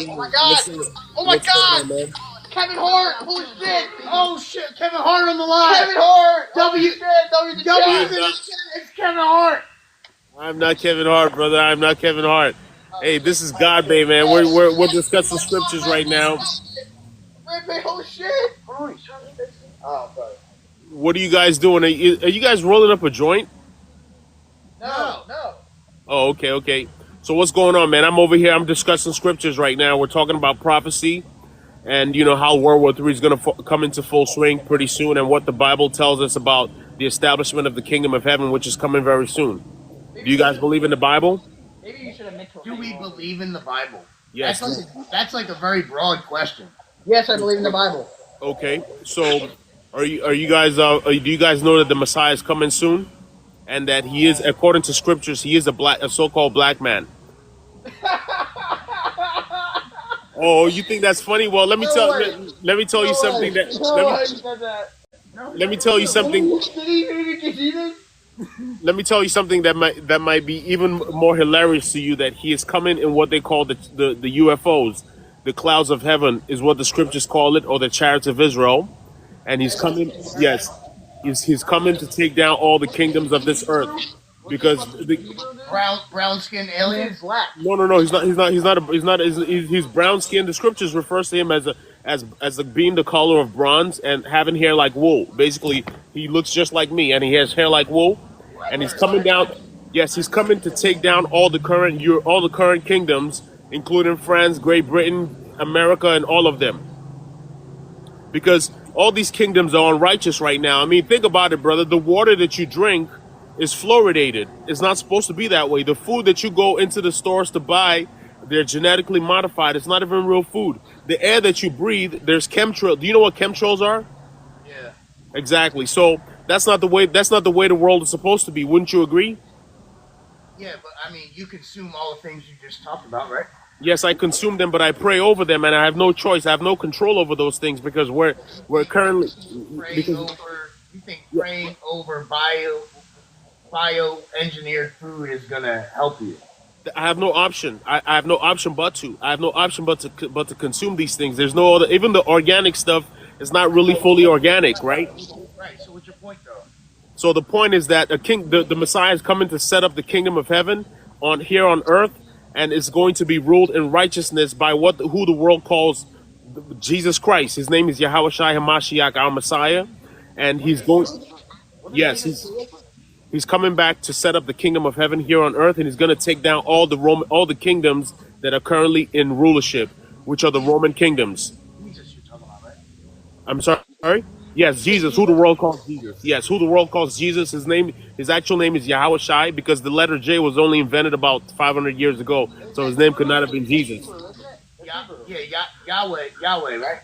Oh my God! Oh my What's going God! on, man? Kevin Hart! Holy shit! Oh shit, Kevin Hart on the line. Kevin Hart! W Holy shit! W the W's chat. in the chat. It's Kevin Hart. I'm not Kevin Hart, brother. I'm not Kevin Hart. Hey, this is God Bay, man. We're discussing scriptures right now. Red Bay, holy shit! Oh, sorry. What are you guys doing? Are you guys rolling up a joint? No. Oh, okay. So what's going on, man? I'm over here. I'm discussing scriptures right now. We're talking about prophecy and, how World War III is going to come into full swing pretty soon, and what the Bible tells us about the establishment of the kingdom of heaven, which is coming very soon. Do you guys believe in the Bible? Maybe you should have mentored. Do we believe in the Bible? Yes. That's like a very broad question. Yes, I believe in the Bible. Okay. So, do you guys know that the Messiah is coming soon, and that he is, according to scriptures, he is a so-called black man? Oh, you think that's funny? Well, let me tell you something let me tell you something. Let me tell you something that might be even more hilarious to you. That he is coming in what they call the UFOs, the clouds of heaven, is what the scriptures call it, or the chariots of Israel, and he's coming. Yes, he's coming to take down all the kingdoms of this earth, because brown skinned aliens. No. He's brown skinned. The scriptures refers to him as being the color of bronze and having hair like wool. Basically, he looks just like me, and he has hair like wool. And he's coming down. Yes, he's coming to take down all the current kingdoms, including France, Great Britain, America, and all of them. Because all these kingdoms are unrighteous right now. I mean, think about it, brother. The water that you drink is fluoridated. It's not supposed to be that way. The food that you go into the stores to buy, they're genetically modified. It's not even real food. The air that you breathe, there's chemtrails. Do you know what chemtrails are? Yeah. Exactly. So that's not the way the world is supposed to be. Wouldn't you agree? Yeah, but I mean, you consume all the things you just talked about, right? Yes, I consume them, but I pray over them, and I have no choice. I have no control over those things because we're currently praying over bio-engineered food is gonna help you. I have no option. I have no option but to consume these things. There's no other. Even the organic stuff is not really fully organic, right? Right. So what's your point, though? So the point is that the Messiah is coming to set up the kingdom of heaven here on earth, and is going to be ruled in righteousness by who the world calls Jesus Christ. His name is Yahushua HaMashiach, our Messiah, and he's going. Yes, he's coming back to set up the kingdom of heaven here on earth, and he's going to take down all the kingdoms that are currently in rulership, which are the Roman kingdoms. Jesus, you're talking about, right? I'm sorry. Yes, Jesus, who the world calls Jesus. Yes, who the world calls Jesus. His actual name is Yahushua, because the letter J was only invented about 500 years ago, so his name could not have been Jesus. Yahweh, right?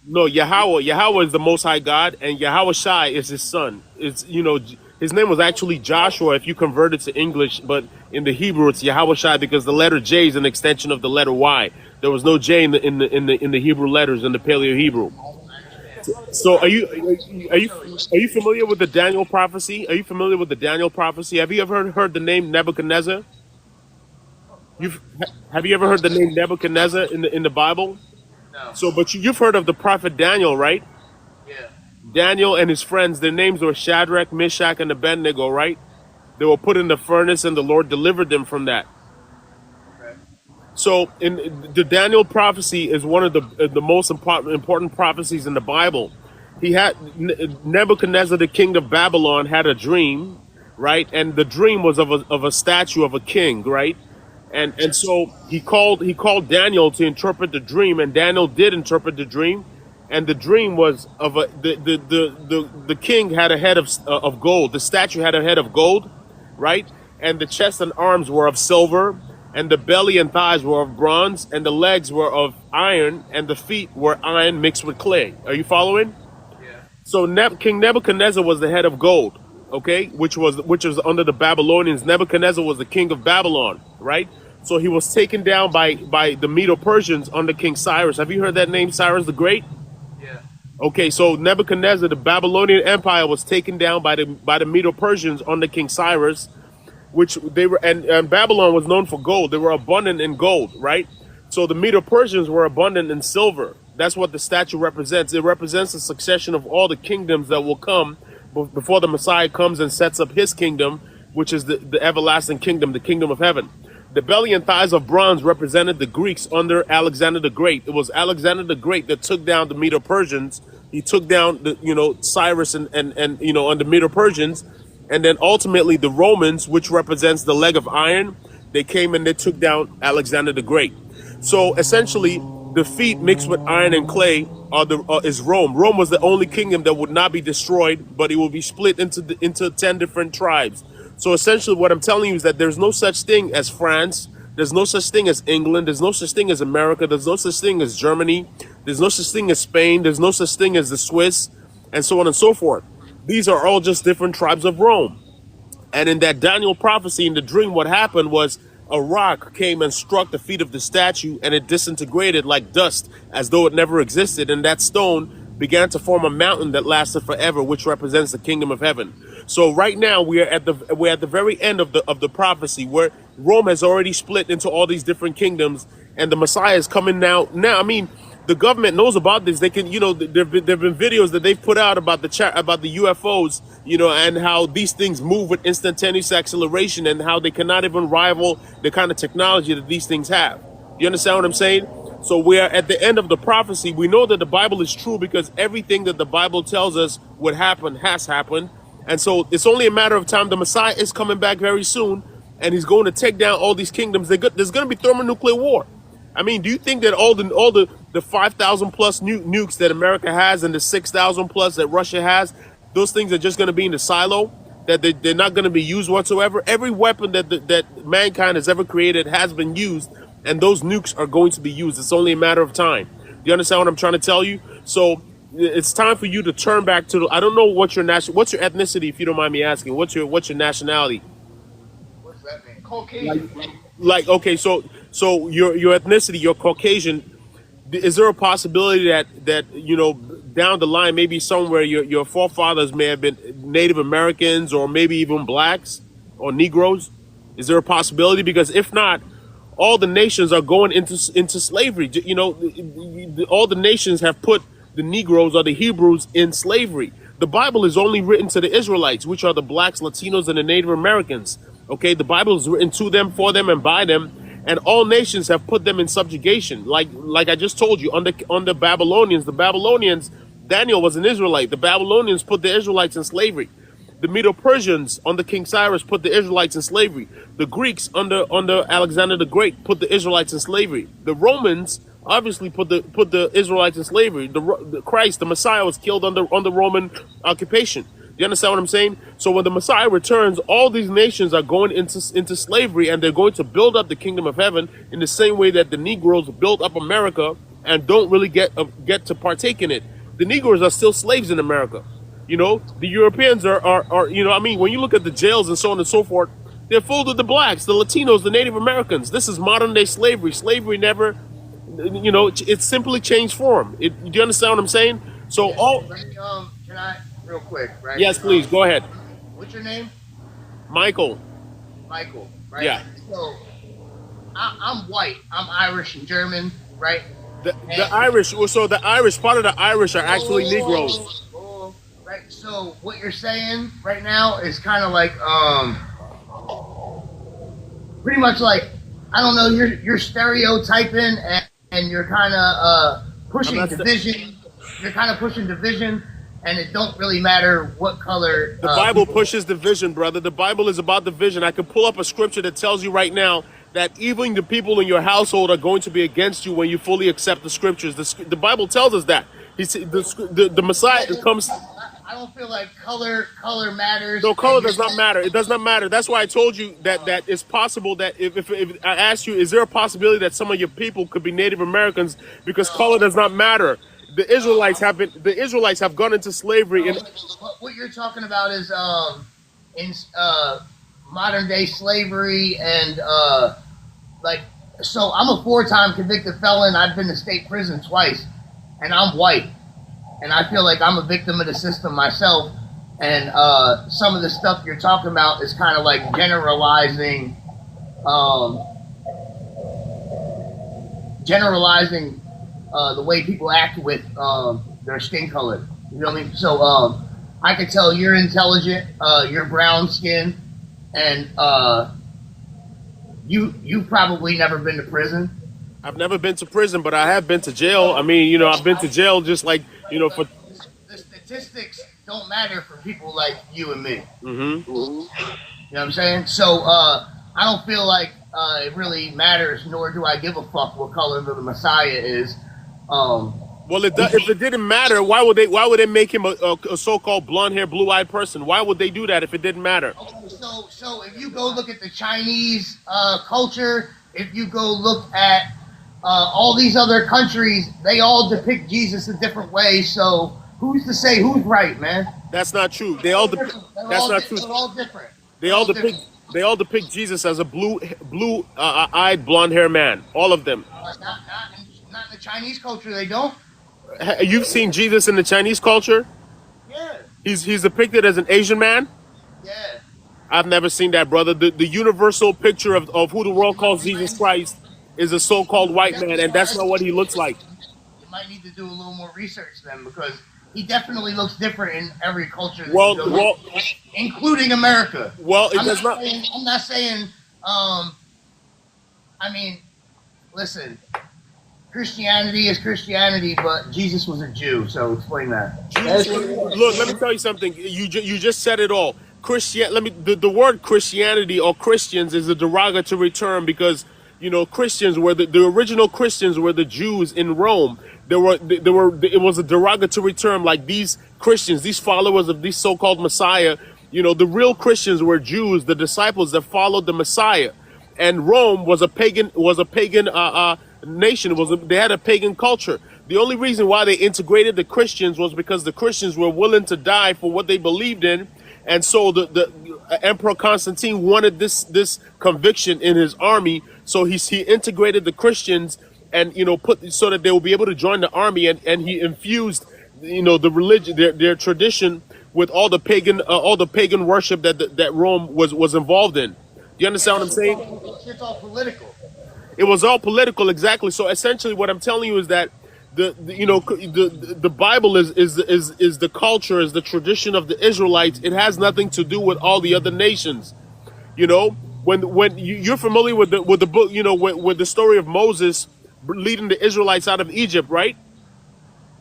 No, Yahweh is the Most High God, and Yahushua is his son. His name was actually Joshua if you convert it to English, but in the Hebrew it's Yahushua, because the letter J is an extension of the letter Y. There was no J in the Hebrew letters in the Paleo Hebrew. So are you familiar with the Daniel prophecy? Are you familiar with the Daniel prophecy? Have you ever heard the name Nebuchadnezzar? Have you ever heard the name Nebuchadnezzar in the Bible? No. But you've heard of the prophet Daniel, right? Yeah. Daniel and his friends, their names were Shadrach, Meshach, and Abednego, right? They were put in the furnace, and the Lord delivered them from that. Okay. So, in the Daniel prophecy is one of the most important prophecies in the Bible. Nebuchadnezzar, the king of Babylon, had a dream, right? And the dream was of a statue of a king, right? And so he called Daniel to interpret the dream, and Daniel did interpret the dream. And the dream was of the king had a head of gold. The statue had a head of gold, right? And the chest and arms were of silver, and the belly and thighs were of bronze, and the legs were of iron, and the feet were iron mixed with clay. Are you following? Yeah. So King Nebuchadnezzar was the head of gold, okay, which was under the Babylonians. Nebuchadnezzar was the king of Babylon, right? So he was taken down by the Medo-Persians under King Cyrus. Have you heard that name, Cyrus the Great? Yeah. Okay, so Nebuchadnezzar, the Babylonian Empire, was taken down by the Medo-Persians under King Cyrus, which they were, and Babylon was known for gold. They were abundant in gold, right? So the Medo-Persians were abundant in silver. That's what the statue represents. It represents a succession of all the kingdoms that will come before the Messiah comes and sets up his kingdom, which is the everlasting kingdom, the kingdom of heaven. The belly and thighs of bronze represented the Greeks under Alexander the Great. It was Alexander the Great that took down the Medo-Persians. He took down Cyrus and on the Medo-Persians, and then ultimately the Romans, which represents the leg of iron, they came and they took down Alexander the Great. So essentially, the feet mixed with iron and clay is Rome. Rome was the only kingdom that would not be destroyed, but it will be split into 10 different tribes. So essentially what I'm telling you is that there's no such thing as France. There's no such thing as England. There's no such thing as America. There's no such thing as Germany. There's no such thing as Spain. There's no such thing as the Swiss, and so on and so forth. These are all just different tribes of Rome. And in that Daniel prophecy, in the dream, what happened was a rock came and struck the feet of the statue, and it disintegrated like dust, as though it never existed. And that stone began to form a mountain that lasted forever, which represents the kingdom of heaven. So right now we're at the very end of the prophecy, where Rome has already split into all these different kingdoms, and the Messiah is coming now. Now, I mean, the government knows about this. They can, there've been videos that they've put out about the UFOs, and how these things move with instantaneous acceleration, and how they cannot even rival the kind of technology that these things have. You understand what I'm saying? So we are at the end of the prophecy. We know that the Bible is true because everything that the Bible tells us would happen has happened. And so it's only a matter of time. The Messiah is coming back very soon, and he's going to take down all these kingdoms. There's going to be thermonuclear war. I mean, do you think that all the 5,000 plus nukes that America has and the 6,000 plus that Russia has, those things are just going to be in the silo, that they're not going to be used whatsoever? Every weapon that mankind has ever created has been used, and those nukes are going to be used. It's only a matter of time. Do you understand what I'm trying to tell you? So it's time for you to turn back to I don't know what's your ethnicity, if you don't mind me asking. What's your nationality? What's that mean? Caucasian. Like okay, so your ethnicity, you're Caucasian. Is there a possibility that down the line, maybe somewhere your forefathers may have been Native Americans, or maybe even blacks or Negroes? Is there a possibility? Because if not, all the nations are going into slavery. All the nations have put the Negroes or the Hebrews in slavery. The Bible is only written to the Israelites, which are the blacks, Latinos, and the Native Americans. Okay, the Bible is written to them, for them, and by them, and all nations have put them in subjugation. Like I just told you, on the Babylonians. The Babylonians, Daniel was an Israelite. The Babylonians put the Israelites in slavery. The Medo-Persians under King Cyrus put the Israelites in slavery. The Greeks under Alexander the Great put the Israelites in slavery. The Romans obviously put the Israelites in slavery. The Christ, the Messiah, was killed under Roman occupation. Do you understand what I'm saying? So when the Messiah returns, all these nations are going into slavery, and they're going to build up the kingdom of heaven in the same way that the Negroes built up America and don't really get to partake in it. The Negroes are still slaves in America. The Europeans are when you look at the jails and so on and so forth, they're full of the blacks, the Latinos, the Native Americans. This is modern day slavery. Slavery never, it simply changed form. Do you understand what I'm saying? So Can I, real quick, right? Yes, please, go ahead. What's your name? Michael. Michael, right? Yeah. So, I'm white. I'm Irish and German, right? The Irish, so the Irish, part of the Irish are actually Negroes. Right, so what you're saying right now is kind of like, pretty much like, I don't know, you're stereotyping and you're kind of pushing division. You're kind of pushing division, and it don't really matter what color. The Bible pushes division, brother. The Bible is about division. I can pull up a scripture that tells you right now that even the people in your household are going to be against you when you fully accept the scriptures. The Bible tells us that. The Messiah comes. I don't feel like color matters. No, color does not matter. It does not matter. That's why I told you that it's possible that if I asked you, is there a possibility that some of your people could be Native Americans, because color does not matter. The Israelites have gone into slavery. What you're talking about is in modern day slavery and so I'm a 4-time convicted felon. I've been to state prison twice, and I'm white. And I feel like I'm a victim of the system myself. And some of the stuff you're talking about is kind of like generalizing generalizing the way people act with their skin color. You know what I mean? So I could tell you're intelligent, you're brown skin, and you've probably never been to prison. I've never been to prison, but I have been to jail. I mean, I've been to jail just like, for. The statistics don't matter for people like you and me. Mm-hmm. You know what I'm saying? So I don't feel like it really matters, nor do I give a fuck what color the Messiah is. Well, if it didn't matter, why would they make him a so-called blonde-haired, blue-eyed person? Why would they do that if it didn't matter? Okay, so if you go look at the Chinese culture, if you go look at all these other countries, they all depict Jesus a different way. So who's to say who's right, man? That's not true. That's not true. They're all different. They all depict Jesus as a blue-eyed, blonde-haired man. All of them. Not in the Chinese culture. They don't. You've seen Jesus in the Chinese culture? Yeah. He's depicted as an Asian man? Yeah. I've never seen that, brother. The universal picture of who the world calls Jesus Christ is a so-called white man, and that's not what he looks like. You might need to do a little more research then, because he definitely looks different in every culture. Well, including America. Well, it does not. I'm not saying. I mean, listen. Christianity is Christianity, but Jesus was a Jew, so explain that. Look, let me tell you something. You just said it all. The word Christianity or Christians is a derogatory term because Christians were the original Christians were the Jews in Rome. It was a derogatory term, like these Christians, these followers of this so-called Messiah. The real Christians were Jews, the disciples that followed the Messiah, and Rome was a pagan nation. They had a pagan culture. The only reason why they integrated the Christians was because the Christians were willing to die for what they believed in, and so the Emperor Constantine wanted this conviction in his army, so he integrated the Christians and put so that they will be able to join the army, and he infused the religion, their tradition, with all the pagan worship that Rome was involved in. Do you understand what I'm saying? It's all political. It was all political, exactly. So essentially, what I'm telling you is that the Bible is the culture, is the tradition of the Israelites. It has nothing to do with all the other nations. When you're familiar with the book, with the story of Moses leading the Israelites out of Egypt, right?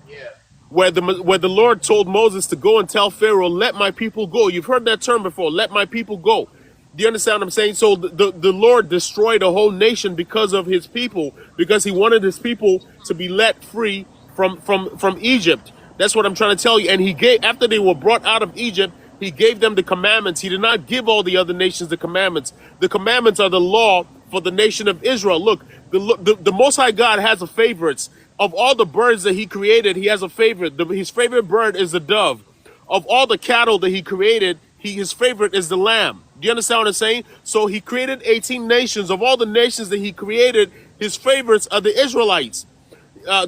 Yeah. Where the Lord told Moses to go and tell Pharaoh, "Let my people go." You've heard that term before. Let my people go. Do you understand what I'm saying? So the Lord destroyed a whole nation because of his people, because he wanted his people to be let free from Egypt. That's what I'm trying to tell you. And after they were brought out of Egypt, he gave them the commandments. He did not give all the other nations the commandments. The commandments are the law for the nation of Israel. Look, the Most High God has a favorites. Of all the birds that he created, he has a favorite. His favorite bird is the dove. Of all the cattle that he created, his favorite is the lamb. Do you understand what I'm saying? So he created 18 nations. Of all the nations that he created, his favorites are the Israelites.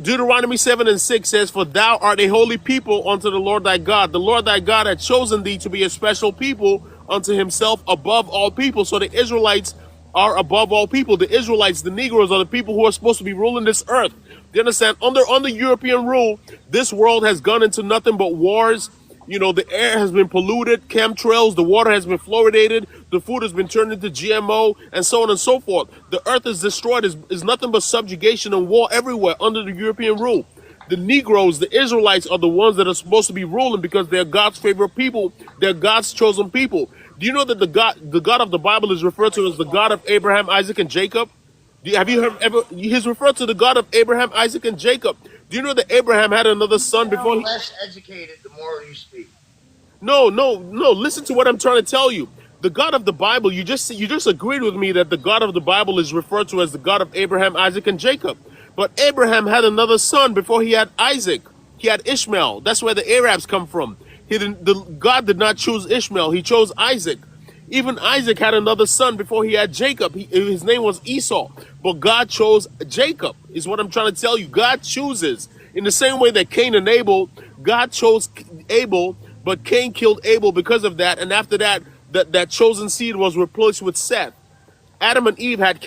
Deuteronomy 7:6 says, "For thou art a holy people unto the Lord thy God. The Lord thy God had chosen thee to be a special people unto himself above all people." So the Israelites are above all people. The Israelites, the Negroes, are the people who are supposed to be ruling this earth. Do you understand? Under European rule, this world has gone into nothing but wars. The air has been polluted, chemtrails, the water has been fluoridated, the food has been turned into GMO, and so on and so forth. The earth is destroyed, is nothing but subjugation and war everywhere under the European rule. The Negroes, the Israelites, are the ones that are supposed to be ruling because they're God's favorite people, they're God's chosen people. Do you know that the God of the Bible is referred to as the God of Abraham, Isaac, and Jacob? Have you heard he's referred to the God of Abraham, Isaac, and Jacob. Do you know that Abraham had another son before he... Less educated the more you speak. No. Listen to what I'm trying to tell you. The God of the Bible, you just agreed with me that the God of the Bible is referred to as the God of Abraham, Isaac, and Jacob. But Abraham had another son before he had Isaac. He had Ishmael. That's where the Arabs come from. God did not choose Ishmael. He chose Isaac. Even Isaac had another son before he had Jacob. His name was Esau. But God chose Jacob, is what I'm trying to tell you. God chooses. In the same way that Cain and Abel, God chose Abel, but Cain killed Abel because of that. And after that, that chosen seed was replaced with Seth. Adam and Eve had